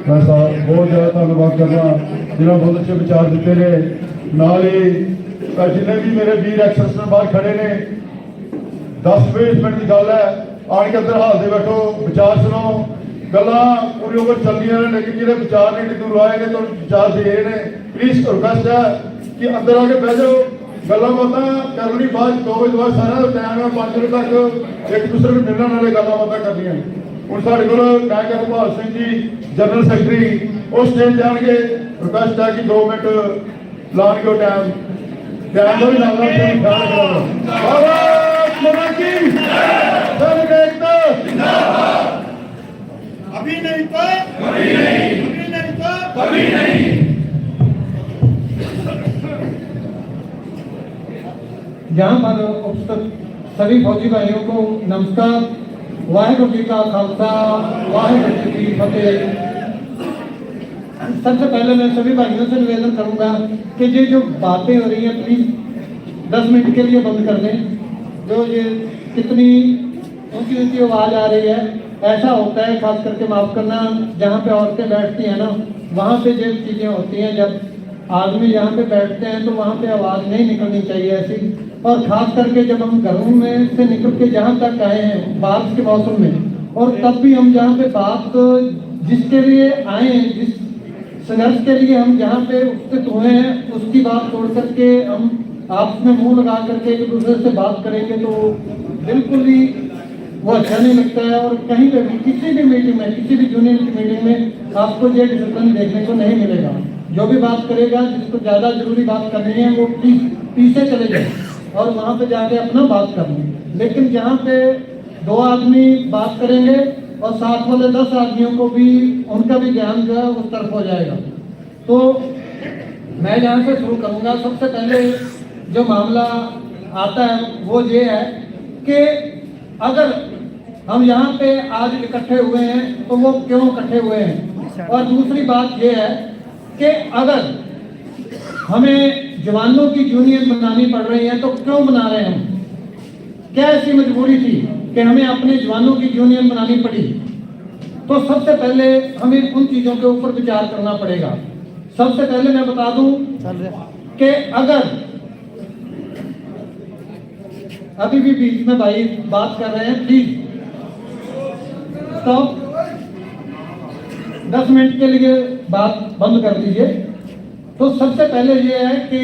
मैं बहुत ज़्यादा धन्यवाद करना जिन्होंने बहुत अच्छे विचार दिते ने। नाल ही जिन्हें भी मेरे वीर एक्सरस बाहर खड़े ने 10-20 मिनट की गल है, आन के अंदर हाल दे बैठो, विचार सुनो, गल्लां पूरी ओवर चलदियां ने, लेकिन जिहड़े विचार ने दूर आए ने तो विचार दे ने। प्लीज रिक्वेस्ट है कि अंदर आके बह जाओ, गल्लां बातां करनी बाद 2 बजे बाद सारा टाइम है, 5 बजे तक एक दूसरे को मिलने वाले गल्लां बातां करनियां। हुण साडे कोल नायक हरपाल सिंह जी जनरल सैकटरी उस स्टेज जाएंगे। रिक्वेस्ट है कि 2 मिनट लाएंगे टाइम का भी नाम ख्याल अभी नहीं तो कभी नहीं, अभी नहीं तो कभी नहीं। जहाँ पर उपस्थित सभी फौजी भाइयों को नमस्कार। वाहिगुरू जी का खालसा, वाहिगुरू जी की फतेह। सबसे पहले मैं सभी भाइयों से निवेदन करूंगा कि ये जो बातें हो रही हैं प्लीज 10 मिनट के लिए बंद कर दें। जो ये कितनी ऊंची ऊंची आवाज आ रही है, ऐसा होता है, खास करके माफ करना, जहाँ पे औरतें बैठती हैं ना, वहाँ पे जो चीजें होती हैं, जब आदमी यहाँ पे बैठते हैं तो वहाँ पे आवाज नहीं निकलनी चाहिए ऐसी। और खास करके जब हम घरों में से निकल के जहाँ तक आए हैं बारिश के मौसम में, और तब भी हम जहाँ पे बात जिसके लिए आए हैं, जिस संघर्ष के लिए हम जहाँ पे उपस्थित हुए हैं, उसकी बात छोड़ करके हम आपस में मुंह लगा करके एक दूसरे से बात करेंगे तो बिल्कुल ही वो अच्छा नहीं लगता है। और कहीं पे भी किसी भी मीटिंग में, किसी भी यूनियन की मीटिंग में आपको ये डिसिप्लिन देखने को नहीं मिलेगा। जो भी बात करेगा, जिसको ज़्यादा जरूरी बात करनी है, वो पीछे चले जाए और वहाँ पे जाके अपना बात कर लें। लेकिन जहाँ पे 2 आदमी बात करेंगे और साथ वाले 10 आदमियों को भी, उनका भी ध्यान जो है उस तरफ हो जाएगा। तो मैं यहाँ से शुरू करूँगा। सबसे पहले जो मामला आता है वो ये है कि अगर हम यहाँ पे आज इकट्ठे हुए हैं तो वो क्यों इकट्ठे हुए हैं। और दूसरी बात ये है कि अगर हमें जवानों की यूनियन बनानी पड़ रही है तो क्यों बना रहे हैं हम, क्या ऐसी मजबूरी थी कि हमें अपने जवानों की यूनियन बनानी पड़ी। तो सबसे पहले हमें उन चीज़ों के ऊपर विचार करना पड़ेगा। सबसे पहले मैं बता दूं कि अगर अभी भी बीच में भाई बात कर रहे हैं, प्लीज स्टॉप, 10 मिनट के लिए बात बंद कर दीजिए। तो सबसे पहले ये है कि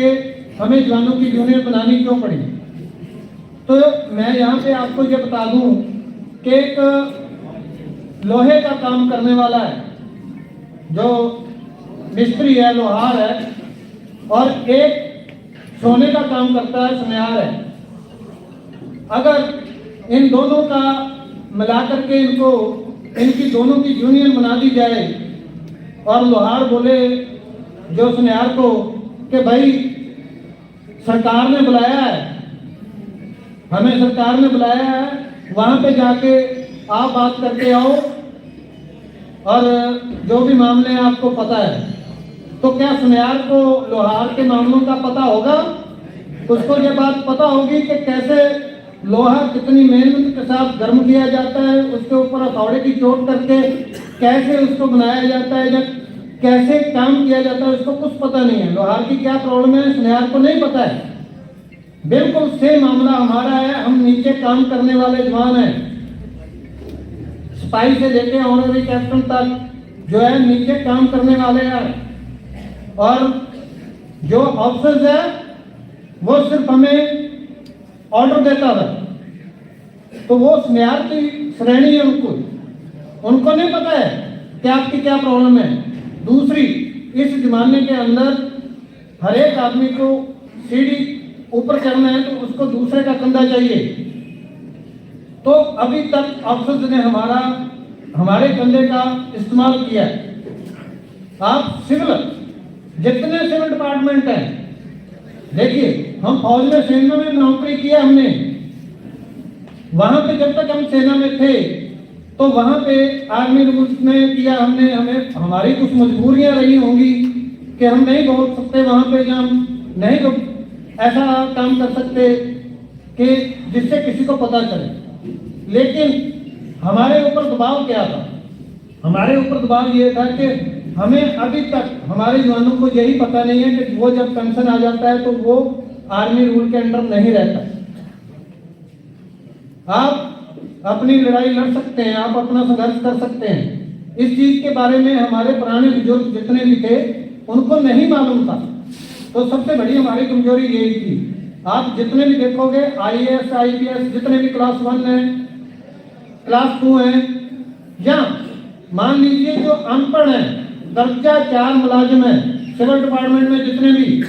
हमें जवानों की यूनियन बनानी क्यों पड़ी। तो मैं यहाँ पे आपको ये बता दूं कि एक लोहे का काम करने वाला है, जो मिस्त्री है, लोहार है, और एक सोने का काम करता है, सुनियार है। अगर इन दोनों का मिलाकर के इनकी दोनों की यूनियन बना दी जाए और लोहार बोले जो सुनियार को कि भाई सरकार ने बुलाया है, हमें सरकार ने बुलाया है, वहां पे जाके आप बात करके आओ और जो भी मामले हैं आपको पता है। तो क्या सुनियार को लोहार के मामलों का पता होगा? उसको ये बात पता होगी कि कैसे लोहा कितनी मेहनत के साथ गर्म किया जाता है, उसके ऊपर हथौड़े की चोट करके कैसे उसको बनाया जाता है, जब कैसे काम किया जाता है, उसको कुछ पता नहीं है। लोहार की क्या प्रॉब्लम है, सुनियार को नहीं पता है। बिल्कुल सेम मामला हमारा है। हम नीचे काम करने वाले जवान हैं, सिपाही से लेके ऑनररी कैप्टन तक जो है नीचे काम करने वाले हैं। और जो ऑफिसर्स है वो सिर्फ हमें ऑर्डर देता था, तो वो सुनियार की श्रेणी है, उनको नहीं पता है कि आपकी क्या प्रॉब्लम है। दूसरी, इस जमाने के अंदर हर एक आदमी को सीढ़ी ऊपर चढ़ना है तो उसको दूसरे का कंधा चाहिए। तो अभी तक ऑफिसर्स ने हमारे कंधे का इस्तेमाल किया है। आप सिविल, जितने सिविल डिपार्टमेंट हैं, देखिए हम फौज में, सेना में नौकरी किया हमने, वहां पे जब तक हम सेना में थे तो वहां पे आर्मी रूल्स में किया हमने। हमें हमारी कुछ मजबूरियां रही होंगी कि हम नहीं बोल सकते वहां पे, जहाँ नहीं तो ऐसा काम कर सकते कि जिससे किसी को पता चले। लेकिन हमारे ऊपर दबाव क्या था, हमारे ऊपर दबाव ये था कि हमें अभी तक हमारे जवानों को यही पता नहीं है कि वो जब पेंशन आ जाता है तो वो आर्मी रूल के अंडर नहीं रहता। आप अपनी लड़ाई लड़ सकते हैं, आप अपना संघर्ष कर सकते हैं। इस चीज के बारे में हमारे पुराने बुजुर्ग जितने भी थे उनको नहीं मालूम था। तो सबसे बड़ी हमारी कमजोरी यही थी। आप जितने भी देखोगे IAS IPS जितने भी क्लास 1 है, क्लास 2 है, या मान लीजिए जो अनपढ़ है, दर्जा 4 मुलाजिम है सिविल डिपार्टमेंट में, जितने भी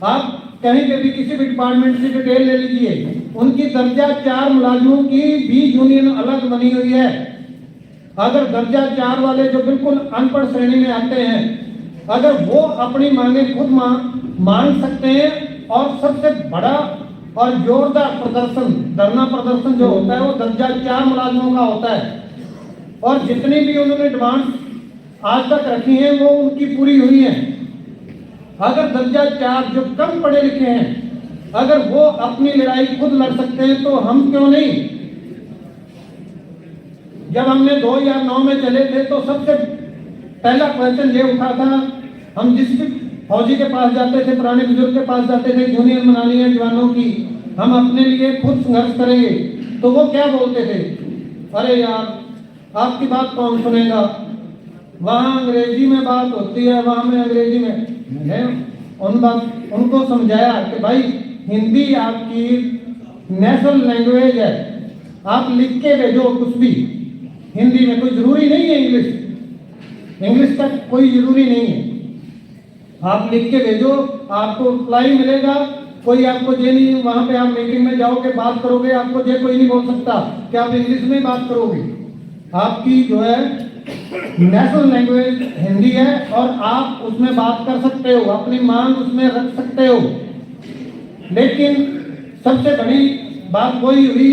आप कहीं पे भी किसी भी डिपार्टमेंट से डिटेल ले लीजिए, उनकी दर्जा 4 मुलाजिमों की भी यूनियन अलग बनी हुई है। अगर दर्जा 4 वाले जो बिल्कुल अनपढ़ श्रेणी में आते हैं, अगर वो अपनी मांगे खुद मांग सकते हैं, और सबसे बड़ा और जोरदार प्रदर्शन, धरना प्रदर्शन जो होता है वो दर्जा 4 मुलाजिमों का होता है। और जितनी भी उन्होंने डिमांड आज तक रखी हैं वो उनकी पूरी हुई है। अगर दर्जा 4 जो कम पढ़े लिखे हैं, अगर वो अपनी लड़ाई खुद लड़ सकते हैं तो हम क्यों नहीं। जब हमने 2009 में चले थे तो सबसे पहला क्वेश्चन ये उठा था, हम जिस भी फौजी के पास जाते थे, पुराने बुजुर्ग के पास जाते थे, यूनियन बनानी है जवानों की, हम अपने लिए खुद संघर्ष करेंगे, तो वो क्या बोलते थे, अरे यार आपकी बात कौन सुनेगा, वहाँ अंग्रेजी में बात होती है, वहाँ में अंग्रेजी में। मैंने उनको समझाया कि भाई हिंदी आपकी नेशनल लैंग्वेज है, आप लिख के भेजो कुछ भी हिंदी में, कोई जरूरी नहीं है इंग्लिश का कोई जरूरी नहीं है, आप लिख के भेजो, आपको रिप्लाई मिलेगा। कोई आपको ये नहीं, वहां पे आप मीटिंग में जाओगे बात करोगे, आपको ये कोई नहीं बोल सकता कि आप इंग्लिश में बात करोगे। आपकी जो है नेशनल लैंग्वेज हिंदी है और आप उसमें बात कर सकते हो, अपनी मांग उसमें रख सकते हो। लेकिन सबसे बड़ी बात वही हुई,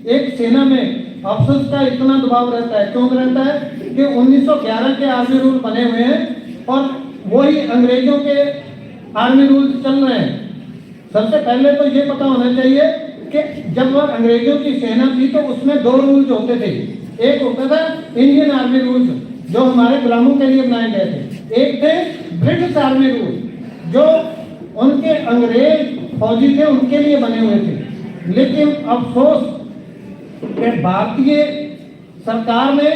एक सेना में अफसर का इतना दबाव रहता है, क्यों रहता है कि 1911 के आर्मी रूल बने हुए हैं और वही अंग्रेजों के आर्मी रूल चल रहे हैं। सबसे पहले तो ये पता होना चाहिए कि जब वह अंग्रेजों की सेना थी तो उसमें 2 रूल्स होते थे। एक होता था इंडियन आर्मी रूल्स जो हमारे गुलामों के लिए बनाए गए थे, एक थे ब्रिटिश आर्मी रूल जो उनके अंग्रेज फौजी थे उनके लिए बने हुए थे। लेकिन अफसोस कि भारतीय सरकार ने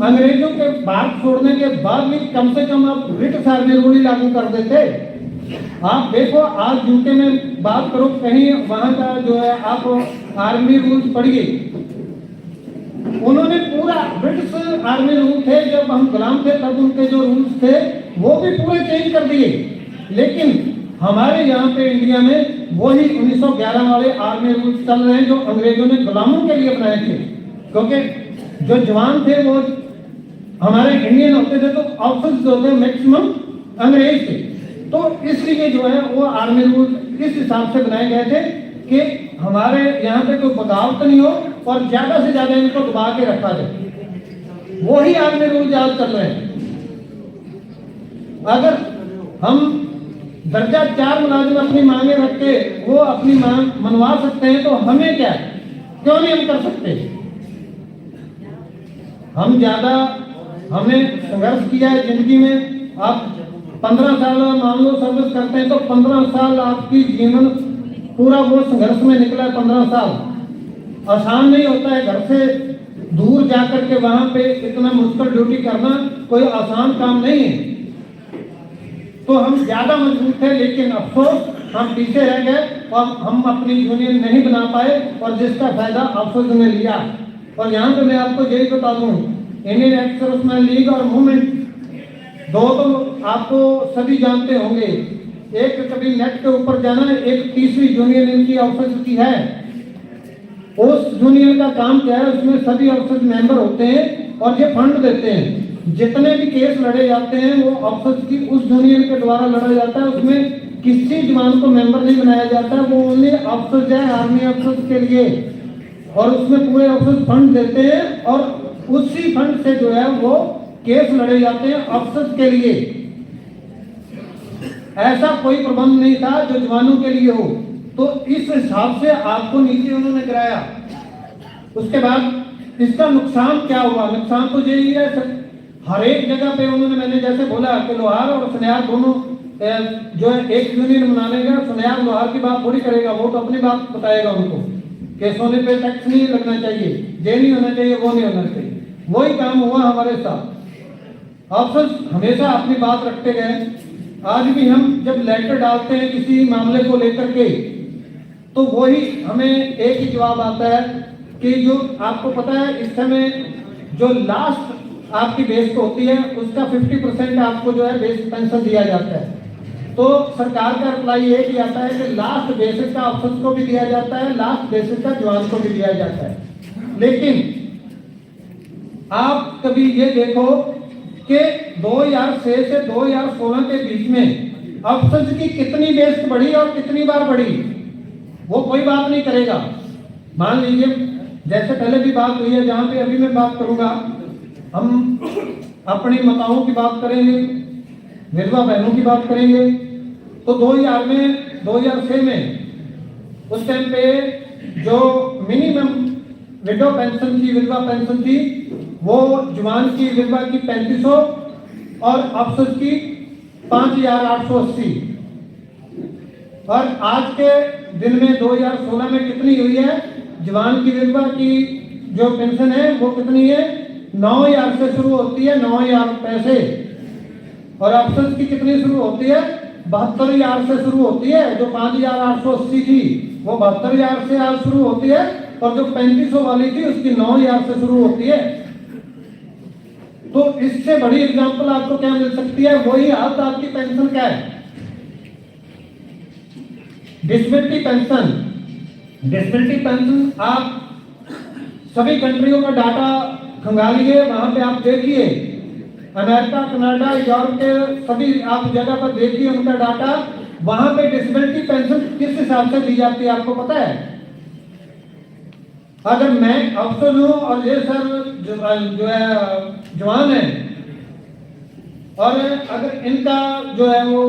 अंग्रेजों के भारत छोड़ने के बाद भी कम से कम अब ब्रिटिश आर्मी रूल ही लागू कर देते। आप देखो आज यूके में बात करो कहीं, वहां का जो है आप आर्मी रूल्स पढ़िए, उन्होंने पूरा ब्रिटिश आर्मी रूल थे, जब हम गुलाम थे तब उनके जो रूल्स थे वो भी पूरे चेंज कर दिए। लेकिन हमारे यहाँ पे इंडिया में वही 1911 वाले आर्मी रूल्स चल रहे हैं जो अंग्रेजों ने गुलामों के लिए बनाए थे। क्योंकि जो जवान थे वो हमारे इंडियन होते थे तो ऑफिसर्स जो थे मैक्सिमम अंग्रेज थे, तो इसलिए जो है वो आर्मी रूल इस हिसाब से बनाए गए थे कि हमारे यहाँ पे कोई बगावत नहीं हो और ज्यादा से ज्यादा इनको दबा के रखा जाए। वही आर्मी रूल आज चल रहे हैं। अगर हम दर्जा 4 मुलाजिम अपनी मांगे रख के वो अपनी मांग मनवा सकते हैं तो हमें क्या, क्यों नहीं हम कर सकते। हम ज्यादा हमने संघर्ष किया है जिंदगी में। आप 15 साल मान लो सर्विस करते हैं तो 15 साल आपकी जीवन पूरा वो संघर्ष में निकला है। 15 साल आसान नहीं होता है, घर से दूर जाकर के वहां पे इतना मुश्किल ड्यूटी करना कोई आसान काम नहीं है। तो हम ज्यादा मजबूत थे, लेकिन अफसोस हम पीछे रह गए और हम अपनी यूनियन नहीं बना पाए और जिसका फायदा अफसोस ने लिया। और यहाँ पे मैं आपको यही बता दूं, इंडियन एक्स सर्विसमैन लीग और मूवमेंट दो तो आपको सभी जानते होंगे। एक कभी नेट के ऊपर जाना है, एक तीसरी यूनियन इनकी ऑफिस की है। उस यूनियन का काम क्या है, उसमें सभी ऑफिस मेंबर होते हैं और ये फंड देते हैं। जितने भी केस लड़े जाते हैं वो ऑफिस की उस यूनियन के द्वारा लड़ा जाता है। उसमें किसी जवान को मेंबर नहीं बनाया जाता है, वो ओनली ऑफिसर है आर्मी ऑफिसर के लिए, और उसमें पूरे ऑफिस फंड देते हैं और उसी फंड से जो है वो केस लड़े जाते हैं ऑफिसर्स के लिए। ऐसा कोई प्रबंध नहीं था जो जवानों के लिए हो, तो इस हिसाब से आपको नीचे उन्होंने गिराया। उसके बाद इसका नुकसान क्या हुआ? नुकसान तो यही है हर एक जगह पे उन्होंने, मैंने जैसे बोला कि लोहार और सुनियार दोनों जो है एक यूनियन बना लेगा। सुनियार लोहार की बात थोड़ी करेगा, वो तो अपनी बात बताएगा उनको कि सोने पे टैक्स नहीं लगना चाहिए, ये नहीं होना चाहिए, वो नहीं होना चाहिए। वही काम हुआ हमारे साथ। अफसर हमेशा अपनी बात रखते गए। आज भी हम जब लेटर डालते हैं किसी मामले को लेकर के, तो वही हमें एक ही जवाब आता है कि जो आपको पता है इस समय जो लास्ट आपकी बेस को होती है उसका 50% आपको जो है बेस पेंशन दिया जाता है। तो सरकार का रिप्लाई ये कि आता है कि लास्ट बेसिस का अफसर को भी दिया जाता है, लास्ट बेसिस का जवान को भी दिया जाता है। लेकिन आप कभी ये देखो कि 2006 से 2016 के बीच में अफसर की कितनी बेस बढ़ी और कितनी बार बढ़ी, वो कोई बात नहीं करेगा। मान लीजिए जैसे पहले भी बात हुई है, जहां पे अभी मैं बात करूंगा, हम अपनी माताओं की बात करेंगे, विधवा बहनों की बात करेंगे। तो 2006 में उस टाइम पे जो मिनिमम विडो पेंशन की, विधवा पेंशन थी, वो जवान की विधवा की 3500 और अफसर की 5880। और आज के दिन में 2016 में कितनी हुई है? जवान की विधवा की जो पेंशन है वो कितनी है? 9000 से शुरू होती है, 9000 पैसे। और अफसर की कितनी शुरू होती है? 72,000 से शुरू होती है। जो 5880 थी वो 72,000 से आज शुरू होती है, और जो 3500 वाली थी उसकी 9000 से शुरू होती है। तो इससे बड़ी एग्जांपल आपको क्या मिल सकती है? वही हालत आपकी पेंशन का है। डिसेबिलिटी पेंशन, डिसेबिलिटी पेंशन आप सभी कंट्रियों का डाटा खंगालिए, वहां पे आप देखिए, अमेरिका, कनाडा, यूरोप के सभी आप जगह पर देखिए उनका डाटा। वहां पे डिसेबिलिटी पेंशन किस हिसाब से दी जाती है आपको पता है? अगर मैं अफसर हूं और ये सर जो है जवान है, और अगर इनका जो है वो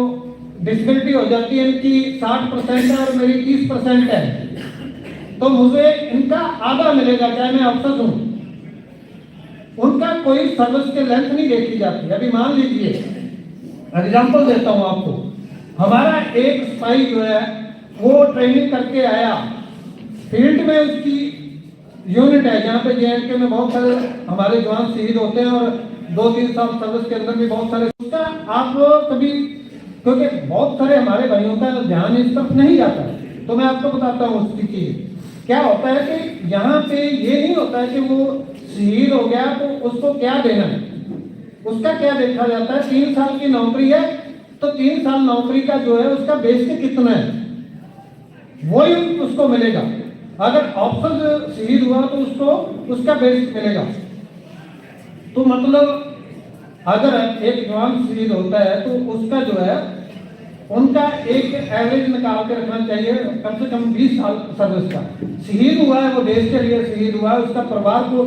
डिसेबिलिटी हो जाती है, इनकी 60% है और मेरी 30% है, तो मुझे इनका आधा मिलेगा, चाहे मैं अफसर हूं। उनका कोई सर्विस के लेंथ नहीं देखी जाती। अभी मान लीजिए एग्जांपल देता हूं आपको, हमारा एक सिपाही जो है वो ट्रेनिंग करके आया, फील्ड में उसकी यूनिट है जहाँ पे JNK में बहुत सारे हमारे जवान शहीद होते हैं, और 2-3 साल सर्विस के अंदर भी बहुत सारे, उसका आप कभी, क्योंकि बहुत सारे हमारे भाइयों का ध्यान इस तरफ नहीं जाता है, तो मैं आपको बताता हूँ उसकी चीज क्या होता है कि यहाँ पे ये नहीं होता है कि वो शहीद हो गया तो उसको क्या देना है, उसका क्या देखा जाता है? 3 साल की नौकरी है, तो 3 साल नौकरी का जो है उसका बेसिक कितना है वही उसको मिलेगा। अगर अफसर शहीद हुआ तो उसको उसका बेसिक मिलेगा। तो मतलब अगर एक जवान शहीद होता है तो उसका जो है उनका एक एवरेज निकाल के रखना चाहिए, कम से कम 20 साल सर्विस का। शहीद हुआ है वो देश के लिए शहीद हुआ है, उसका परिवार को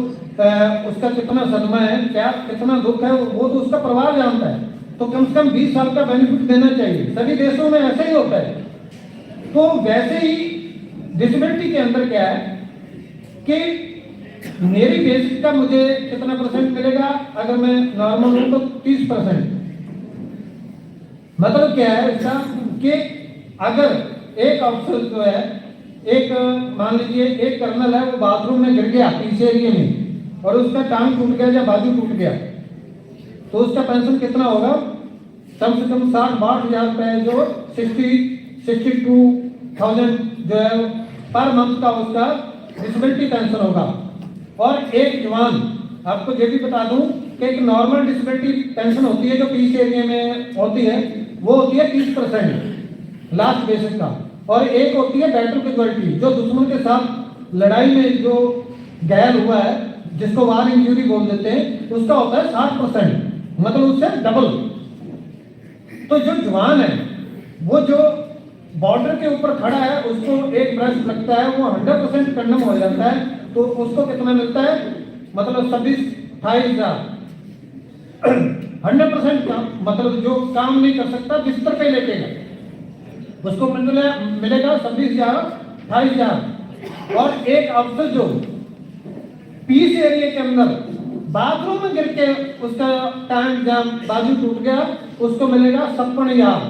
उसका कितना सदमा है, क्या कितना दुख है, वो तो उसका परिवार जानता है। तो कम से कम 20 साल का बेनिफिट देना चाहिए। सभी देशों में ऐसे ही होता है। तो वैसे ही डिसेबिलिटी के अंदर क्या है कि मेरी बेसिक का मुझे कितना परसेंट मिलेगा? अगर मैं नॉर्मल हूं तो 30%। मतलब क्या है इसका कि अगर एक अफसर जो है, एक मान लीजिए एक कर्नल है, वो बाथरूम में गिर गया पीछे एरिया में और उसका टांग टूट गया या बाजू टूट गया, तो उसका पेंशन कितना होगा? कम से कम 60-62 रुपए, जो 62,000 जो है पर मंथ का उसका डिसेबिलिटी पेंशन होगा। और एक जवान, आपको ये भी बता दूं कि एक नॉर्मल डिसेबिलिटी पेंशन होती है जो पीस एरिया में होती है, वो होती है 30% लास्ट बेसिस का, और एक होती है बैटल कैजुअलिटी, जो दुश्मन के साथ लड़ाई में जो घायल हुआ है, जिसको वार इंजरी बोल देते हैं, उसका होता है 60%, मतलब उससे डबल। तो जो जवान है वो जो बॉर्डर के ऊपर खड़ा है, उसको एक ब्रश लगता है, वो 100% कंडम हो जाता है, तो उसको कितना मिलता है? मतलब 26-28,000। 100% काम, मतलब जो काम नहीं कर सकता बिस्तर पे लेटेगा, उसको मिलेगा 26,000-28,000। और एक अफसर जो पीस एरिया के अंदर बाथरूम में गिर के उसका टांग जाम बाजू टूट गया, उसको मिलेगा 56,000।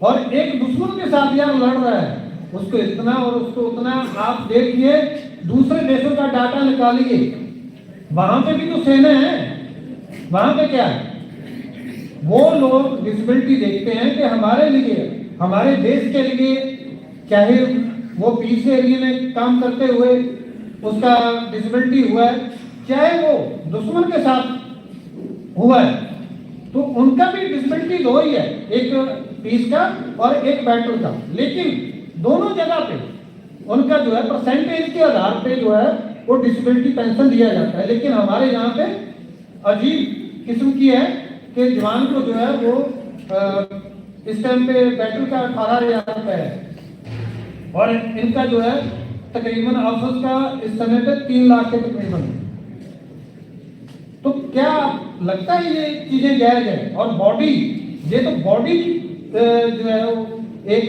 और एक दुश्मन के साथ यार लड़ रहा है, उसको इतना और उसको उतना। आप देखिए दूसरे देशों का डाटा निकालिए, वहां पे भी तो सेना है, वहां पे क्या है, वो लोग डिसेबिलिटी देखते हैं कि हमारे लिए, हमारे देश के लिए, चाहे वो पीस एरिया में काम करते हुए उसका डिसेबिलिटी हुआ है, चाहे वो दुश्मन के साथ हुआ है, तो उनका भी डिसेबिलिटी दो ही है, एक पीस का और एक बैटल का। लेकिन दोनों जगह पे उनका जो है परसेंटेज के आधार पे जो है वो डिसेबिलिटी पेंशन दिया जाता है। लेकिन हमारे यहाँ पे अजीब किस्म की है कि जवान को जो है वो इस टाइम पे बैटल का 18,000 रुपये है, और इनका जो है तकरीबन औसत का इस समय पे 3 लाख के तकरीबन। तो क्या लगता है ये चीजें जायज है? और बॉडी, ये तो बॉडी जो है वो एक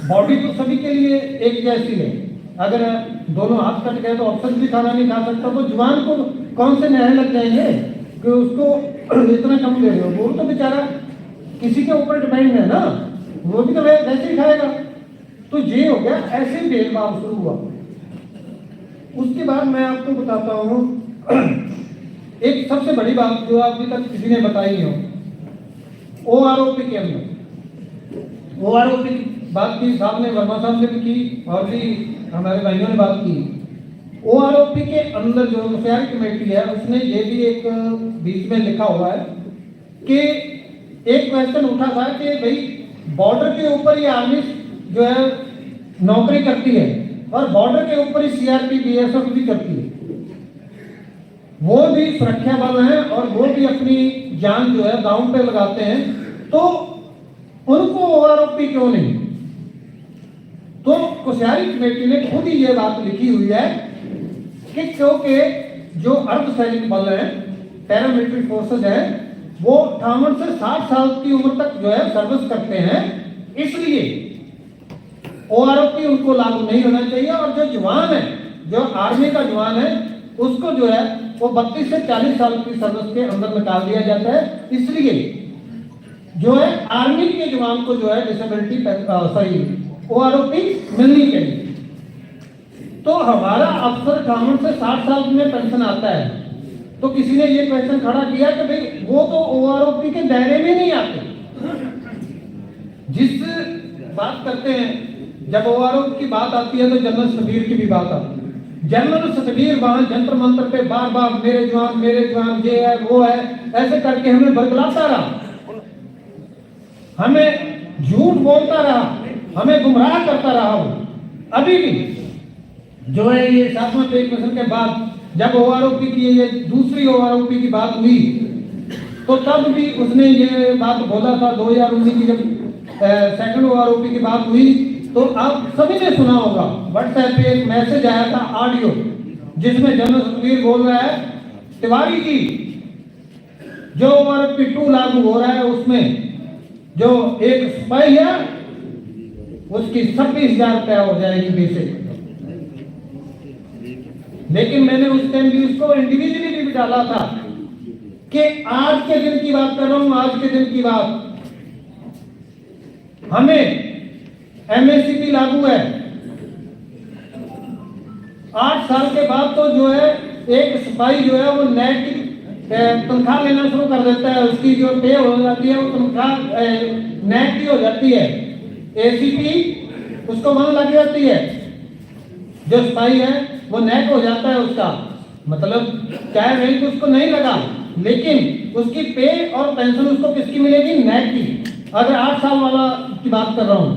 बॉडी तो सभी के लिए एक जैसी है। अगर दोनों हाथ कट गए तो ऑक्सीजन भी खाना नहीं खा सकता, तो जवान को कौन से नहर लग जाएंगे कि उसको इतना कम दे रहे हो? वो तो बेचारा किसी के ऊपर डिपेंड है ना, वो भी तो वैसे ही खाएगा। तो ये हो गया, ऐसे ही भेदभाव शुरू हुआ। उसके बाद मैं आपको बताता हूँ एक सबसे बड़ी बात जो अभी तक किसी ने बताई हो, OROP के अंदर OROP की बात की साहब ने, वर्मा साहब ने भी की और भी हमारे भाइयों ने बात की। OROP के अंदर जो मुखियारी कमेटी है उसने ये भी एक बीच में लिखा हुआ है कि एक क्वेश्चन उठा था कि भाई बॉर्डर के ऊपर ये आर्मी जो है नौकरी करती है और बॉर्डर के ऊपर ही CRP BSF भी करती है, वो भी सुरक्षा बल हैं और वो भी अपनी जान जो है दांव पे लगाते हैं, तो उनको OROP क्यों नहीं? तो कुशयारी कमेटी ने खुद ही ये बात लिखी हुई है कि क्योंकि जो अर्धसैनिक बल है, पैरामिलिट्री फोर्सेस है, वो 58 से 60 साल की उम्र तक जो है सर्विस करते हैं, इसलिए OROP उनको लागू नहीं होना चाहिए। और जो जवान है, जो आर्मी का जवान है, उसको जो है वो 32 से 40 साल की सर्विस के अंदर निकाल दिया जाता है। इसलिए जो है आर्मी के जवान को जो है डिसेबिलिटी OROP मिलनी चाहिए। तो हमारा अफसर 58 से 60 साल में पेंशन आता है, तो किसी ने ये क्वेश्चन खड़ा किया कि भाई वो तो OROP के दायरे में नहीं आते। जिस बात करते हैं, जब OROP की बात आती है तो जनरल सतबीर की भी बात आती है। जनरल सतबीर वहां जंतर मंतर पे बार बार मेरे जवान, ये है वो है, ऐसे करके हमें बरगलाता रहा, हमें झूठ बोलता रहा, हमें गुमराह करता रहा। वो अभी भी जो है ये 7वें पे क्वेश्चन के बाद जब OROP की ये दूसरी OROP की बात हुई, तो तब भी उसने ये बात बोला था। 2019 की जब सेकंड OROP की बात हुई, तो आप सभी ने सुना होगा, व्हाट्सएप पे एक मैसेज आया था ऑडियो, जिसमें जनरल सतबीर बोल रहा है, तिवारी जी जो OROP 2 लागू हो रहा है उसमें जो एक सिपाही है उसकी 26,000 रुपया हो जाएगी बेसिक। लेकिन मैंने उस टाइम भी उसको इंडिविजुअली भी डाला था कि आज के दिन की बात कर रहा हूं, आज के दिन की बात, हमें MSCP लागू है। 8 साल के बाद तो जो है एक सिपाही जो है वो नेट की तनख्वाह लेना शुरू कर देता है, उसकी जो पे हो जाती है वो तनख्वाह नेट की हो जाती है। ACP उसको मन लग जाती है, जो सिपाही है वो नेट हो जाता है उसका, मतलब चाहे रैंक उसको नहीं लगा, लेकिन उसकी पे और पेंशन उसको किसकी मिलेगी? नेट की। अगर 8 साल वाला की बात कर रहा हूं,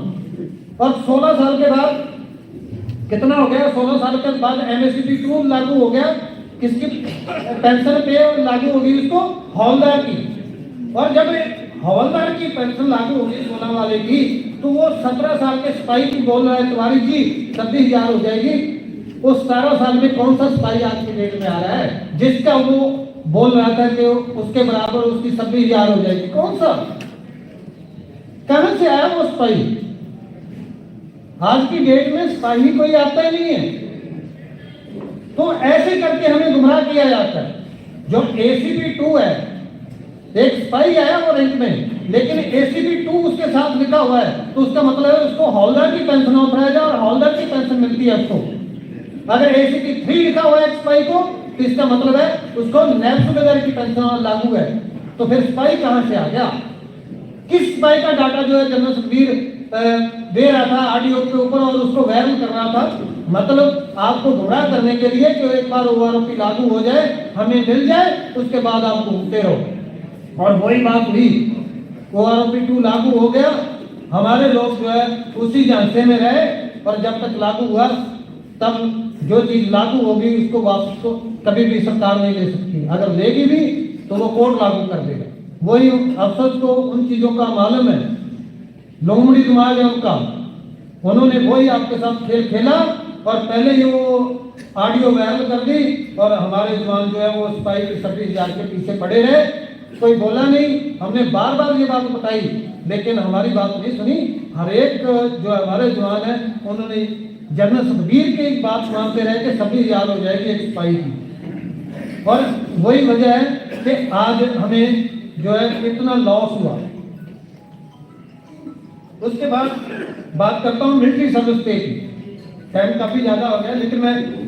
और 16 साल के बाद कितना हो गया? 16 साल के बाद MSCP 2 लागू हो गया, किसकी पेंशन पे लागू होगी? उसको हवलदार की। और जब हवलदार की पेंशन लागू होगी 16 वाले की, तो वो 17 साल के सिपाही की बोल रहा है तिवारी जी 26,000 हो जाएगी। उस 17 साल में कौन सा सिपाही आज की डेट में आ रहा है जिसका वो बोल रहा था कि उसके बराबर उसकी 26,000 हो जाएगी? कौन सा, कहां से आया वो सिपाही? आज की डेट में सिपाही कोई आता ही नहीं है। तो ऐसे करके हमें गुमराह किया जाता है। जो ACP 2 है, एक सिपाही आया वो रैंक में, लेकिन ACP 2 उसके साथ लिखा हुआ है, तो उसका मतलब है उसको हौलदार की पेंशन ऑथराइज है और हौलदार की पेंशन मिलती है उसको। अगर ACP 3 लिखा हुआ है एक सिपाही को, तो इसका मतलब है उसको नैब सूबेदार की पेंशन लागू है। तो फिर सिपाही कहां से आ गया? किस सिपाही का डाटा जो है जनरल सुखबीर दे रहा था ऑडियो के ऊपर और उसको वायरल कर रहा था? मतलब आपको गुमराह करने के लिए कि एक बार OROP लागू हो जाए, हमें मिल जाए, उसके बाद आप घूमते रहो। और वही बात हुई, OROP 2 लागू हो गया, हमारे लोग जो है उसी झांसे में रहे, और जब तक लागू हुआ तब जो चीज लागू होगी उसको वापस तो कभी भी सरकार नहीं ले सकती। अगर लेगी भी तो वो कोर्ट लागू कर देगा। वही अफसर को उन चीजों का मालूम है, लोमड़ी दिमाग है उनका, उन्होंने वही आपके साथ खेल खेला और पहले ही वो ऑडियो वायरल कर दी, और हमारे जवान जो है वो सिपाही के 26,000 के पीछे पड़े रहे। कोई बोला नहीं, हमने बार बार ये बात बताई, लेकिन हमारी बात नहीं सुनी। हर एक जो हमारे जवान है उन्होंने जनरल सुखबीर की एक बात मानते रहे कि 26,000 हो जाएगी एक सिपाही की। और वही वजह है कि आज हमें जो है इतना लॉस हुआ। उसके बाद बात करता हूँ मिलिट्री सर्विस पे की। टाइम काफी ज्यादा हो गया, लेकिन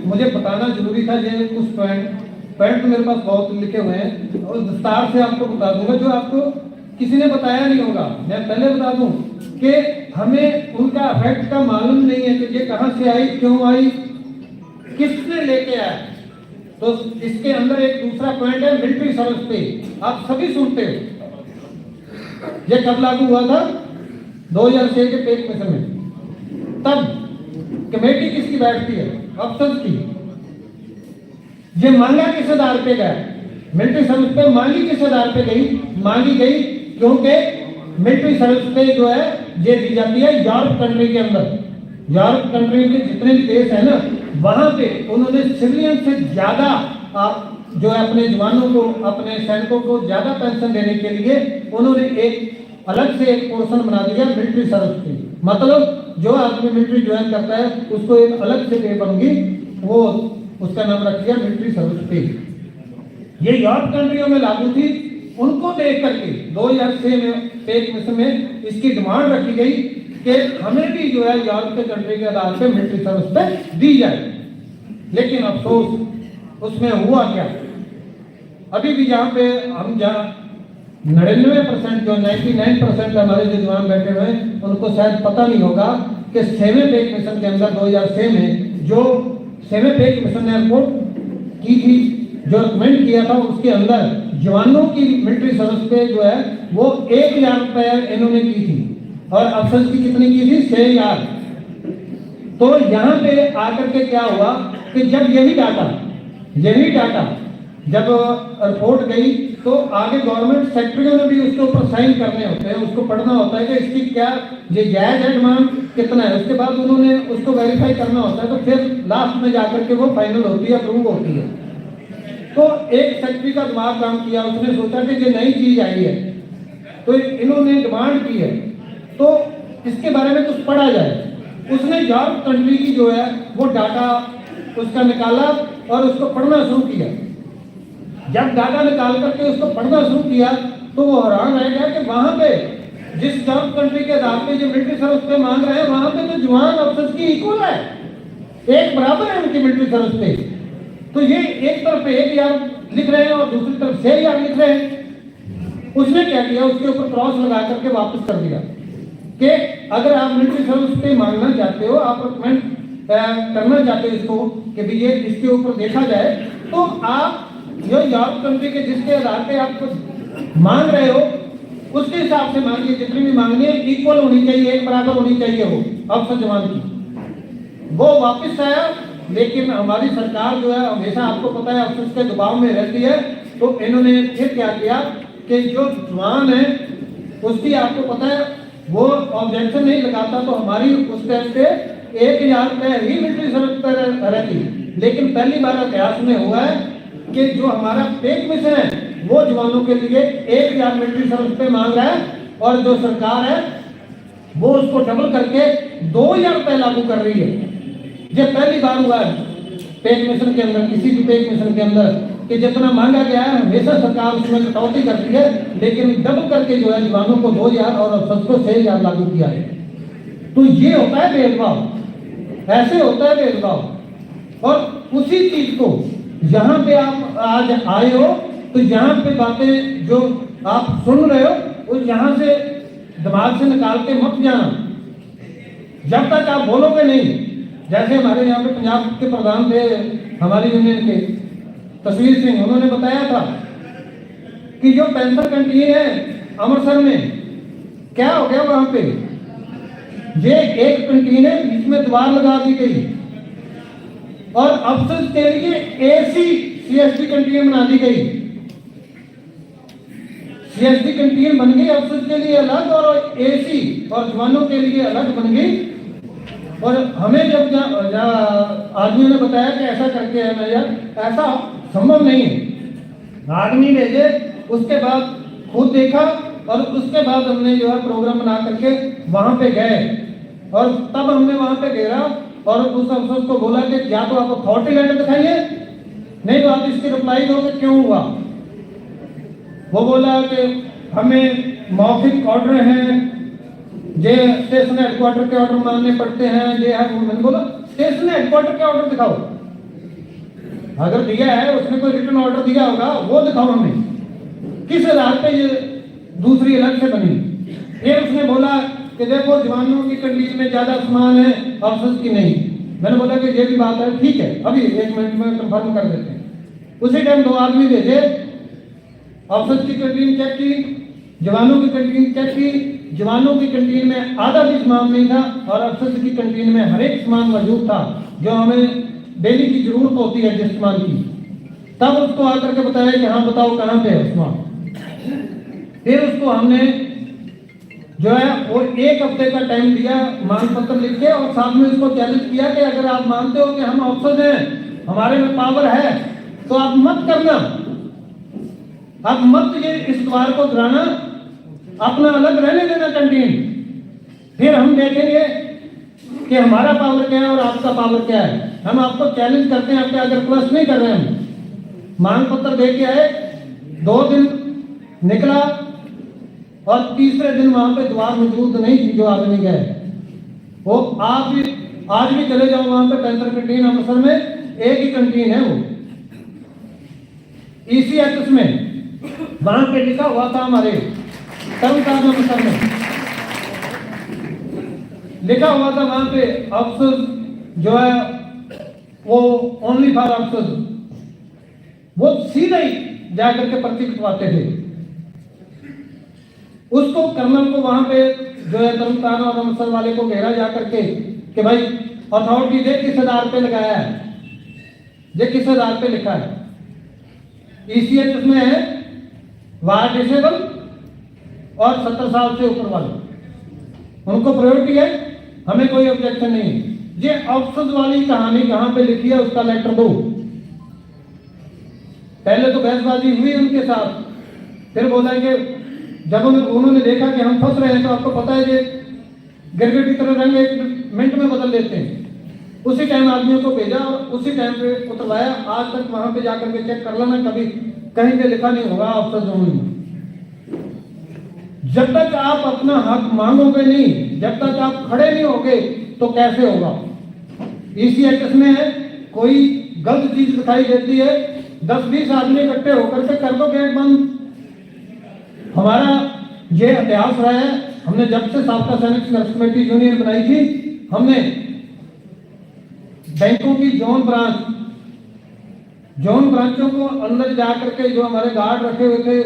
मुझे बताना जरूरी था। ये कुछ पॉइंट मेरे पास बहुत लिखे हुए हैं और विस्तार से आपको बता दूंगा, जो आपको किसी ने बताया नहीं होगा। मैं पहले बता दूं कि हमें उनका इफेक्ट का मालूम नहीं है कि ये कहां से आई, क्यों आई, किसने लेके आया। तो इसके अंदर एक दूसरा पॉइंट है मिलिट्री सर्विस पे। आप सभी सुनते हो ये कब लागू हुआ था? 2006 के पेक मिशन में। तब कमेटी किसकी बैठती है? अफसर की। ये मांगा किस आधार पे गया? मिलिट्री सर्विस पे मांगी किस आधार पे गई? मांगी गई क्योंकि मिलिट्री सर्विस पे जो है ये दी जाती है यूरोप कंट्री के अंदर। यूरोप कंट्री के जितने भी देश है ना, वहां पे उन्होंने सिविलियन से ज्यादा जो है अपने जवानों को, अपने सैनिकों को ज्यादा पेंशन देने के लिए उन्होंने एक अलग से एक पोर्शन बना दिया मिलिट्री सर्विस पे। मतलब जो आदमी मिलिट्री ज्वाइन करता है उसको एक अलग से पे बनूंगी, वो उसका नाम रख दिया मिलिट्री सर्विस पे। ये यूरोप कंट्रियों में लागू थी। उनको देख करके 2006 में पेक मिशन में इसकी डिमांड रखी गई कि हमें भी जो है यूरोप के कंट्री के आधार पे मिलिट्री सर्विस पे दी जाए। लेकिन अफसोस उसमें हुआ क्या? अभी भी यहाँ पे हम जहाँ 99% जो 99% हमारे जो जवान बैठे हुए हैं उनको शायद पता नहीं होगा कि 7वें पेक मिशन के अंदर 2006 में जो 7वें पेक मिशन ने रिपोर्ट की थी, जो रिकमेंड किया था, उसके अंदर जवानों की मिलिट्री सर्विस पे जो है वो 1,000 रुपए इन्होंने की थी और अफसर की कितनी की थी? 6,000। तो यहाँ पे आकर के क्या हुआ कि जब यही डाटा जब रिपोर्ट गई तो आगे गवर्नमेंट सेक्रेटरियों ने भी उसके ऊपर साइन करने होते हैं, उसको पढ़ना होता है कि इसकी क्या ये जायज है, डिमांड कितना है। उसके बाद उन्होंने उसको वेरीफाई करना होता है, तो फिर लास्ट में जाकर के वो फाइनल होती है, अप्रूव होती है। तो एक सेक्रेटरी का दिमाग काम किया, उसने सोचा कि ये नई चीज आई है तो इन्होंने डिमांड की है तो इसके बारे में कुछ पढ़ा जाए। उसने यूरोप कंट्री की जो है वो डाटा उसका निकाला और उसको पढ़ना शुरू किया। जब डाटा निकाल करके उसको पढ़ना शुरू किया तो वो हैरान रह गया कि वहां पे जिस यूरोप कंट्री के आधार पे जो मिलिट्री सर्विस पे मांग रहे हैं वहां पे तो जवान अफसर की इक्वल है, एक बराबर है उनकी मिलिट्री सर्विस पे। तो ये एक तरफ 1,000 लिख रहे हैं और दूसरी तरफ 6,000 लिख रहे हैं। उसने क्या किया, उसके ऊपर क्रॉस लगा करके वापस कर दिया कि अगर आप मिलिट्री सर्विस पे मांगना चाहते हो, आप रिकमेंड करना चाहते हो इसको कि भी ये इसके ऊपर देखा जाए, तो आप जो यूरोप कंट्री के जिसके आधार पे आप कुछ मांग रहे हो उसके हिसाब से मांगिए। जितनी भी मांगनी है इक्वल होनी चाहिए, एक बराबर होनी चाहिए वो अफसर जवान की। वो वापस आया, लेकिन हमारी सरकार जो है हमेशा आपको पता है अफसर के दबाव में रहती है। तो इन्होंने फिर क्या किया कि जो जवान है उसकी आपको पता है वो ऑब्जेक्शन नहीं लगाता, तो हमारी उस टाइम पे 1,000 रुपए ही मिलिट्री सर्विस पर रहती। लेकिन पहली बार इतिहास में हुआ है कि जो हमारा पेक मिशन है वो जवानों के लिए 1,000 मिलिट्री सर्विस पे मांग रहा है और जो सरकार है वो उसको डबल करके 2,000 रुपए लागू कर रही है। ये पहली बार हुआ है। पेक मिशन के अंदर, किसी भी पेक मिशन के अंदर, कि जितना मांगा गया है हमेशा सरकार उसमें कटौती करती है, लेकिन डबल करके जो है जवानों को 2000 और अफसर को 6000 लागू किया है। तो ये होता है भेदभाव, ऐसे होता है भेदभाव। और उसी चीज को यहाँ पे आप आज आए हो, तो यहाँ पे बातें जो आप सुन रहे हो वो यहाँ से दिमाग से निकाल के मत जाना। जब तक आप बोलोगे नहीं, जैसे हमारे यहाँ पे पंजाब के प्रधान थे हमारी यूनियन के तस्वीर सिंह, उन्होंने बताया था कि जो पेंशन कैंटीन है अमृतसर में, क्या हो गया वहां पे, ये एक कैंटीन है जिसमें दीवार लगा दी गई और अफसर के लिए एसी सीएसडी कैंटीन बना दी गई। सीएसडी कैंटीन बन गई अफसर के लिए अलग और एसी और जवानों के लिए अलग बन गई। और हमें जब आदमियों ने बताया कि ऐसा करके है ना यार, ऐसा संभव नहीं है। आदमी भेजे, उसके बाद खुद देखा और उसके बाद हमने जो है प्रोग्राम बना करके वहां पे गए और तब हमने वहां पे घेरा और उस अफसर को बोला कि या तो आप अथॉरिटी लेटर दिखाइए, नहीं तो आप इसकी रिप्लाई दो कि क्यों हुआ। वो बोला कि हमें मौखिक ऑर्डर हैं, जे स्टेशन हेडक्वार्टर के ऑर्डर मानने पड़ते हैं, ये है। मैंने बोला स्टेशन हेडक्वार्टर के ऑर्डर दिखाओ, अगर दिया है उसने कोई रिटर्न ऑर्डर दिया होगा वो दिखाओ हमें, किस आधार पे ये दूसरी अलग से बनी। फिर उसने बोला कि देखो जवानों की कैंटीन में ज्यादा सामान है ऑफिस की नहीं। मैंने बोला कि ये भी बात है, ठीक है अभी 1 मिनट में कंफर्म कर देते हैं। उसी टाइम 2 आदमी भेजे, ऑफिस की कैंटीन चेक की, जवानों की कैंटीन चेक की। जवानों की कैंटीन में आधा भी सामान नहीं था और अफसर की कैंटीन में हर एक सामान मौजूद था जो हमें डेली की जरूरत होती है जिस सामान की। तब उसको आकर के बताया कि हाँ बताओ कहाँ पे है सामान। फिर उसको हमने जो है वो 1 हफ्ते का टाइम दिया, मांग पत्र लिख के, और साथ में उसको चैलेंज किया कि अगर आप मानते हो कि हम अफसर हैं, हमारे में पावर है, तो आप मत करना, आप मत ये इस द्वार को गिराना, अपना अलग रहने देना कैंटीन। फिर हम देखेंगे कि हमारा पावर क्या है और आपका पावर क्या है। हम आपको चैलेंज करते हैं, आपके अगर प्लस नहीं कर रहे हैं। मांग पत्र दे के आए, 2 दिन निकला और तीसरे दिन वहां पे द्वार मौजूद नहीं थी जो आदमी गए। वो आप भी आज भी चले जाओ वहां पे पेंशन कैंटीन अमृतसर में एक ही कैंटीन है, वो ECHS में वहां पे लिखा हुआ था, हमारे तरुणताज अमृतसर में लिखा हुआ था वहां पे अफसर जो है वो ओनली फॉर अफसर। वो सीधा ही जाकर के पर्ची कटवाते थे। उसको कर्नल को वहां पे जो है तरुणताज और अमृतसर वाले को घेरा जाकर के कि भाई अथॉरिटी दे किस आधार पे लगाया है, ये किस आधार पे लिखा है। ECHS में है वार डिसेबल और 70 साल से ऊपर वाले, उनको प्रायोरिटी है, हमें कोई ऑब्जेक्शन नहीं। ये अफसर वाली कहानी कहां पे लिखी है उसका लेटर दो। पहले तो बहसबाजी हुई उनके साथ, फिर बोला कि जब उन्होंने देखा कि हम फंस रहे हैं, तो आपको पता है ये गिरगिट की तरह रंग 1 मिनट में बदल लेते हैं। उसी टाइम आदमियों को भेजा और उसी टाइम पे उतरवाया। आज तक वहां पे जाकर के चेक कर लेना, कभी कहीं पे लिखा नहीं होगा अफसर जोन में। जब तक आप अपना हक मांगोगे नहीं, जब तक आप खड़े नहीं होगे, तो कैसे होगा। ECHS में है, कोई गलत चीज दिखाई देती है, 10-20 आदमी इकट्ठे होकर के कर दो गेट बंद। हमारा ये इतिहास रहा है, हमने जब से साबका सैनिक संघर्ष कमेटी यूनियन बनाई थी, हमने बैंकों की जोन ब्रांचों को अंदर जाकर के जो हमारे गार्ड रखे हुए थे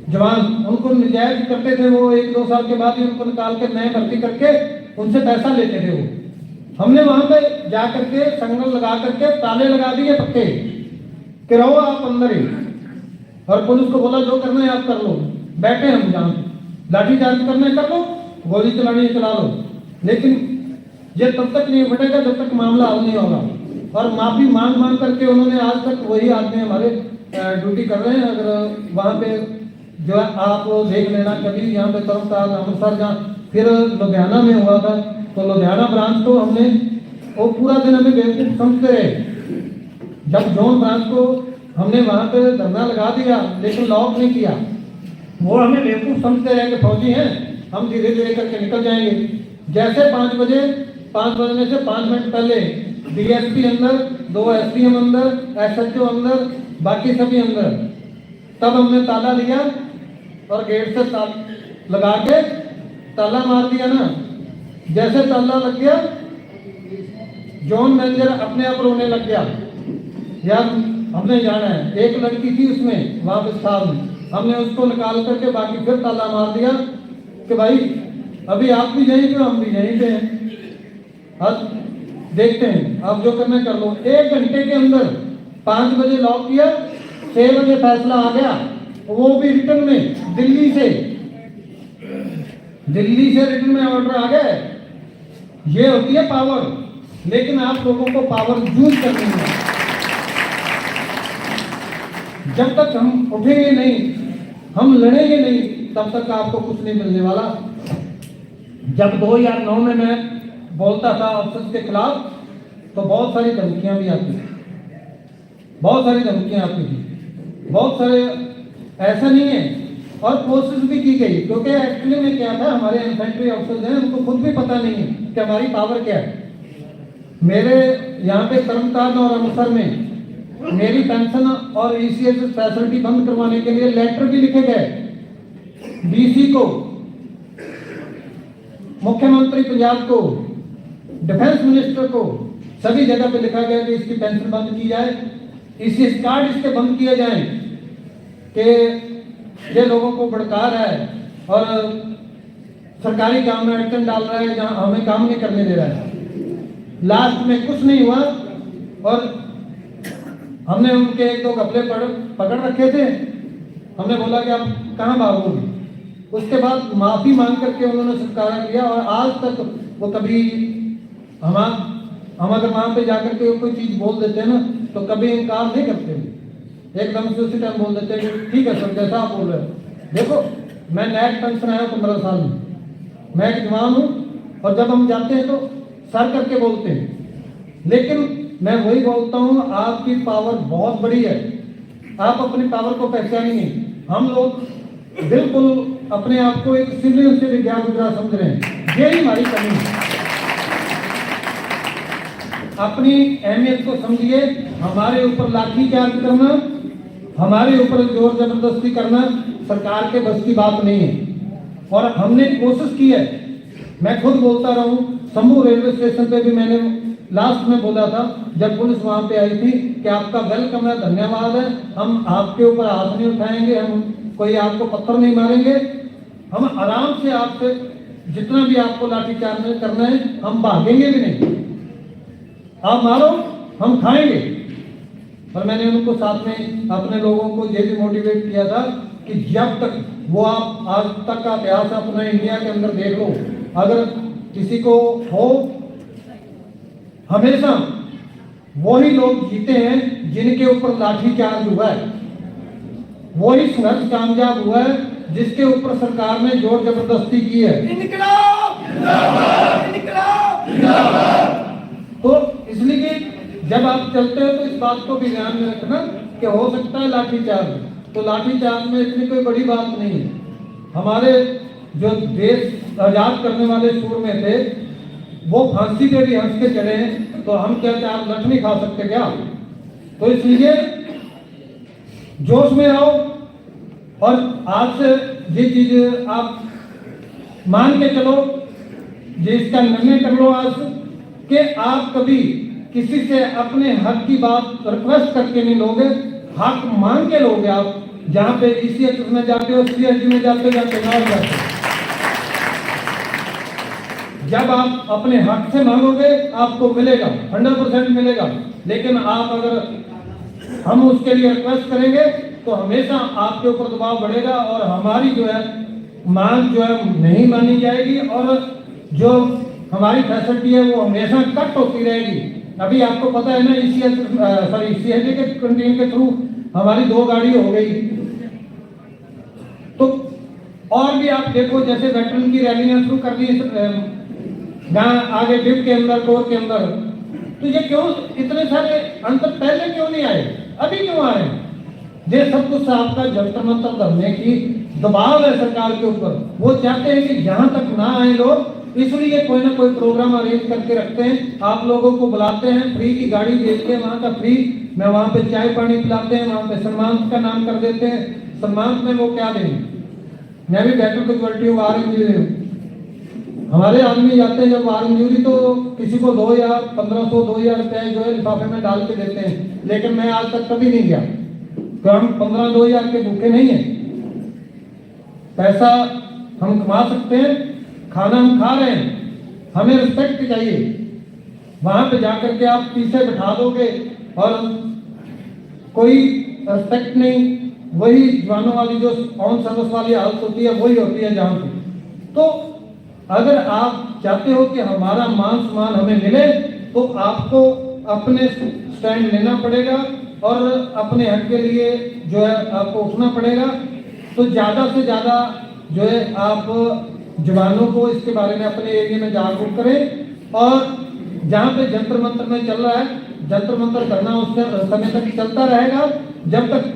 जवान, उनको निजायज करते थे। वो 1-2 साल के बाद ही उनको निकाल के नए भर्ती करके उनसे पैसा लेते थे। वो हमने वहां पे जाकर के संगल लगा करके ताले लगा दिए पक्के कि रहो आप अंदर ही, और पुलिस को बोला जो करना है आप कर लो, बैठे हम जहां लाठी चार्ज करना है कर लो, गोली चलानी है चला लो, लेकिन ये तब तक नहीं बढ़ेगा जब तक मामला हल नहीं होगा। और माफी मांग करके उन्होंने आज तक वही आदमी हमारे ड्यूटी कर रहे हैं। अगर वहां पे जो है आप देख लेना कभी, यहाँ पे तरुणताज अमृतसर जहाँ फिर लुधियाना में हुआ था, तो लुधियाना ब्रांच को हमने वो पूरा दिन हमें बेवकूफ समझते रहे जब जोन ब्रांच को हमने वहां पे धरना लगा दिया लेकिन लॉक नहीं किया, वो हमें बेवकूफ समझते रहे कि फौजी हैं, हम धीरे धीरे करके निकल जाएंगे। जैसे 5 बजने से 5 मिनट पहले डीएसपी अंदर, 2 एसडीएम अंदर, एसएचओ अंदर, बाकी सभी अंदर, तब हमने ताला लिया और गेट से लगा के ताला मार दिया ना। जैसे ताला लग गया, जोन मैनेजर अपने आप रोने लग गया, यार हमने जाना है। एक लड़की थी उसमें वहां पे स्टाफ में, हमने उसको निकाल करके बाकी फिर ताला मार दिया कि भाई अभी आप भी यहीं पे, हम भी यहीं पे हैं, अब देखते हैं आप जो करना कर लो। 1 घंटे के अंदर 5 बजे लॉक किया, 6 बजे फैसला आ गया, वो भी रिटर्न में दिल्ली से रिटर्न में ऑर्डर आ गया। ये होती है पावर, लेकिन आप लोगों को पावर यूज करनी है। जब तक हम उठेंगे नहीं, हम लड़ेंगे नहीं, तब तक आपको कुछ नहीं मिलने वाला। जब 2009 में मैं बोलता था अफसर के खिलाफ, तो बहुत सारी धमकियां भी आती थी, बहुत सारी धमकियां आती थी, बहुत सारे, ऐसा नहीं है। और कोशिश भी की गई, क्योंकि एक्चुअली में क्या था, हमारे इन्फेंट्री ऑफिसर्स हैं, उनको खुद भी पता नहीं है कि हमारी पावर क्या है। मेरे यहाँ पे कर्मकांड और अमृतसर में मेरी पेंशन और ईसीएस फैसिलिटी बंद करवाने के लिए लेटर भी लिखे गए डीसी को, मुख्यमंत्री पंजाब को, डिफेंस मिनिस्टर को, सभी जगह पे लिखा गया कि इसकी पेंशन बंद की जाए, ईसीएस कार्ड इसके बंद किए जाएं, कि ये लोगों को भड़का रहा है और सरकारी काम में अड़चन डाल रहा है जहां हमें काम नहीं करने दे रहा है। लास्ट में कुछ नहीं हुआ और हमने उनके 1-2 घपले पकड़ रखे थे। हमने बोला कि आप कहाँ भागोगे। उसके बाद माफी मांग करके उन्होंने स्वीकार किया और आज तक वो कभी हम अगर वहां पे जाकर के कोई चीज बोल देते हैं ना, तो कभी इनकार नहीं करते, एकदम से उसी टाइम बोल देते हैं कि ठीक है सर, जैसा आप बोल रहे हैं। देखो, मैं नेट पेंशन आया 15 साल में, मैं एक जवान हूँ, और जब हम जाते हैं तो सर करके बोलते हैं, लेकिन मैं वही बोलता हूँ, आपकी पावर बहुत बड़ी है, आप अपनी पावर को पहचानिए। हम लोग बिल्कुल अपने आप को एक सिविलियन से भी ज्ञान गुजरा समझ रहे हैं, यही हमारी कमी है। अपनी अहमियत को समझिए। हमारे ऊपर लाठी चार्ज करना, हमारे ऊपर जोर जबरदस्ती करना सरकार के बस की बात नहीं है। और हमने कोशिश की है, मैं खुद बोलता रहा हूँ, शंभू रेलवे स्टेशन पे भी मैंने लास्ट में बोला था जब पुलिस वहां पे आई थी कि आपका वेलकम है, धन्यवाद है, हम आपके ऊपर हाथ नहीं उठाएंगे, हम कोई आपको पत्थर नहीं मारेंगे, हम आराम से आपसे जितना भी आपको लाठीचार्ज करना है हम भागेंगे भी नहीं, आप मारो हम खाएंगे। और मैंने उनको साथ में अपने लोगों को ये भी मोटिवेट किया था कि जब तक वो आप आज तक का इतिहास अपना इंडिया के अंदर देख लो, अगर किसी को हो, हमेशा वही लोग जीते हैं जिनके ऊपर लाठीचार्ज हुआ है, वही संघर्ष कामयाब हुआ है जिसके ऊपर सरकार ने जोर जबरदस्ती की है। इनकलाब जिंदाबाद, इनकलाब जिंदाबाद। तो इसलिए कि जब आप चलते हो तो इस बात को भी ध्यान में रखना कि हो सकता है लाठीचार्ज, तो लाठीचार्ज में इतनी कोई बड़ी बात नहीं है। हमारे जो देश आजाद करने वाले सूर में थे, वो फांसी पे भी हंस के चढ़े हैं, तो हम क्या 4 लठ नहीं खा सकते क्या? तो इसलिए जोश में आओ और आज से ये चीज आप मान के चलो, जिसका निर्णय कर लो आज कि आप कभी किसी से अपने हक की बात रिक्वेस्ट करके नहीं लोगे, हक मांग के लोगे। आप जहां पे ईसीएच में जाते हो, सीएचजी में जाते हो या चुनाव जाते हो, जब आप अपने हक से मांगोगे आपको मिलेगा, 100% मिलेगा। लेकिन आप अगर हम उसके लिए रिक्वेस्ट करेंगे तो हमेशा आपके ऊपर दबाव बढ़ेगा और हमारी जो है मांग जो है नहीं मानी जाएगी और जो हमारी फैसिलिटी है वो हमेशा कट होती रहेगी। अभी आपको पता है ना, सीएचजी के कैंटीन के थ्रू हमारी 2 गाड़ी हो गई। तो और भी आप देखो, जैसे वेटरन की रैलियां शुरू कर दी जहाँ आगे डिप के अंदर, कोर के अंदर, तो ये क्यों इतने सारे अंतर पहले क्यों नहीं आए, अभी क्यों आए? ये सब कुछ आपका जंतर मंतर करने की दबाव है सरकार के ऊपर। वो चाहते हैं कि यहाँ तक ना आए लोग, इसलिए कोई ना कोई प्रोग्राम अरेंज करके रखते हैं, आप लोगों को बुलाते हैं, फ्री की गाड़ी भेजते हैं, वहाँ का फ्री में वहाँ पे चाय पानी पिलाते हैं, वहाँ पे सम्मान का नाम कर देते हैं। सम्मान में वो क्या देंगे? मैं भी बैटल कैजुअलिटी वार इंजरी हूँ, हमारे आदमी जाते हैं जब वार इंजरी तो किसी को 2000 1500 2000 रुपये जो है लिफाफे में डाल के देते हैं, लेकिन मैं आज तक कभी नहीं गया, तो हम 15-2000 के भूखे नहीं हैं। पैसा हम कमा सकते हैं, खाना हम खा रहे हैं, हमें रिस्पेक्ट चाहिए। वहां पे जाकर के आप पीछे बैठा दोगे और कोई रिस्पेक्ट नहीं, वही जवानों वाली जो ऑन सर्विस वाली हालत होती है वही होती है जहां पे। तो अगर आप चाहते हो कि हमारा मान सम्मान हमें मिले तो आपको अपने स्टैंड लेना पड़ेगा और अपने हक के लिए जो है आपको उठना पड़ेगा। तो ज़्यादा से ज़्यादा जो है आप जवानों को इसके बारे में अपने एरिया में जागरूक करें, और जहाँ पे जंतर मंतर में चल रहा है, जंतर मंतर करना उस समय तक चलता रहेगा जब तक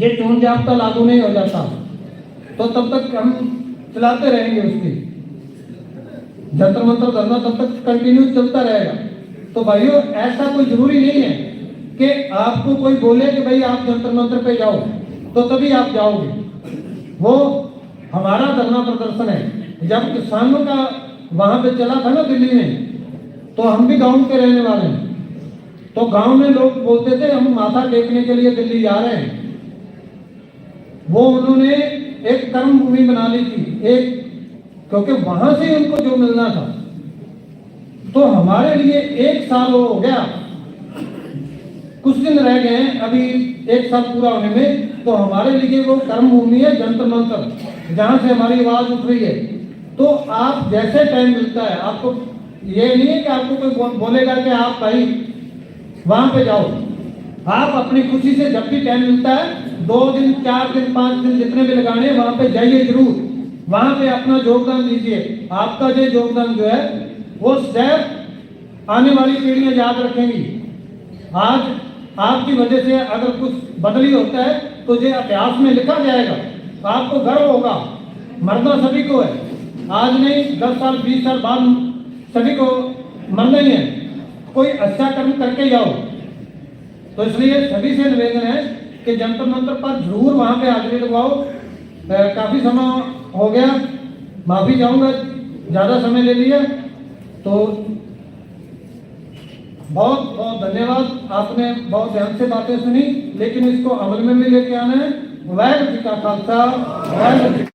ये चुन जाब्ता लागू नहीं हो जाता, तो तब तक हम चलाते रहेंगे उसकी जंतर मंतर करना, तब तक कंटिन्यू चलता रहेगा। तो भाइयों ऐसा कोई जरूरी नहीं है कि आपको कोई बोले कि भाई आप जंतर मंतर पे जाओ तो तभी आप जाओगे। वो हमारा धरना प्रदर्शन है। जब किसानों का वहां पे चला था ना दिल्ली में, तो हम भी गांव के रहने वाले हैं, तो गांव में लोग बोलते थे हम माथा टेकने के लिए दिल्ली जा रहे हैं। वो उन्होंने एक कर्म भूमि बना ली थी एक, क्योंकि वहां से उनको जो मिलना था। तो हमारे लिए 1 साल हो गया, कुछ दिन रह गए हैं अभी 1 साल पूरा होने में, तो हमारे लिए वो कर्म भूमि है जंतर मंतर, जहां से हमारी आवाज उठ रही है। तो आप जैसे टाइम मिलता है, आपको ये नहीं है कि आपको कोई बोलेगा कि आप भाई वहां पे जाओ, आप अपनी खुशी से जब भी टाइम मिलता है 2 दिन 4 दिन 5 दिन जितने भी लगाने वहां पे जाइए, जरूर वहां पे अपना योगदान दीजिए। आपका जो योगदान जो है वो सदैव आने वाली पीढ़ियां याद रखेंगी। आज आपकी वजह से अगर कुछ बदली होता है तो ये इतिहास में लिखा जाएगा, आपको गर्व होगा। मरना सभी को है, आज नहीं 10 साल 20 साल बाद सभी को मरना ही है। कोई अच्छा कर्म करके जाओ। तो इसलिए सभी से निवेदन है कि जंतर मंतर पर जरूर वहां पे हाजिरी लगवाओ। काफी समय हो गया, माफी चाहूंगा ज्यादा समय ले लिया, तो बहुत बहुत धन्यवाद। आपने बहुत ध्यान से बातें सुनी, लेकिन इसको अमल में भी लेके आना है। वाहिगुरू जी का खालसा, वाहिगुरू जी